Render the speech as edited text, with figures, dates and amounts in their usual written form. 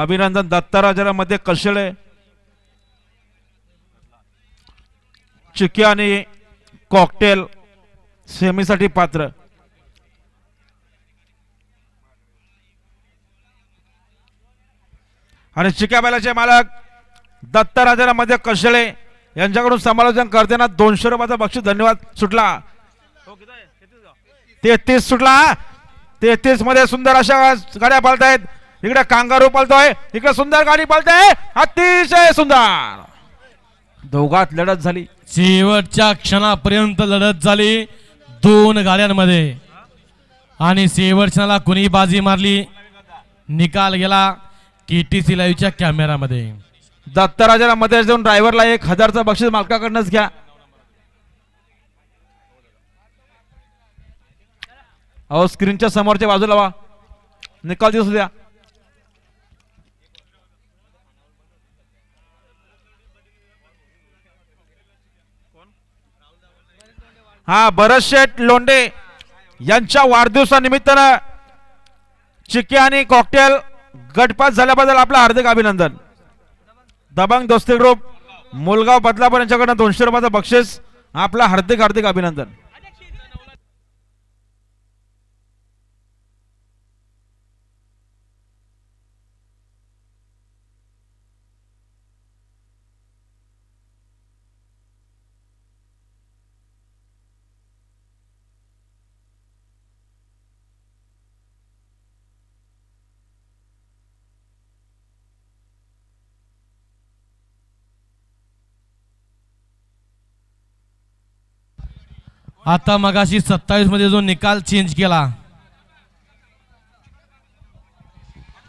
अभिनंदन दत्ताराजाला मध्ये कशळे चिक्की आणि कॉकटेल सेमीसाठी पात्र. आणि चिक्या बैलाचे मालक दत्ताराजाला मध्ये कशळे यांच्याकडून समालोचन करताना 200 रुपयाचा बक्षीस धन्यवाद सुटला. 33 सुटला. 33 मध्ये सुंदर अशा गाड्या पळतायत. इकडे कांगारू पळतोय, इकडे सुंदर गाडी पळते, अतिशय सुंदर. दोघात लढत झाली, शेवटच्या क्षणापर्यंत लढत झाली दोन गाड्यांमध्ये आणि शेवटच्याला कुणी बाजी मारली निकाल गेला केटीसी लाईव्हच्या कॅमेरामध्ये. दत्ताराजाला मध्ये देऊन ड्रायव्हरला 1000चं बक्षीस मालकाकडनंच घ्या. अहो स्क्रीनच्या समोरच्या बाजूला वा, निकाल दिसू द्या. हा भरत शेठ लोंढे यांच्या वाढदिवसानिमित्तानं चिक्की आणि कॉकटेल गटपास झाल्याबद्दल आपलं हार्दिक अभिनंदन. दबंग दोस्ती ग्रुप मुलगाव बदलापूर यांच्याकडनं 200 रुपयाचं बक्षीस आपलं हार्दिक हार्दिक अभिनंदन. आता मगाशी 27 मध्ये जो निकाल चेंज केला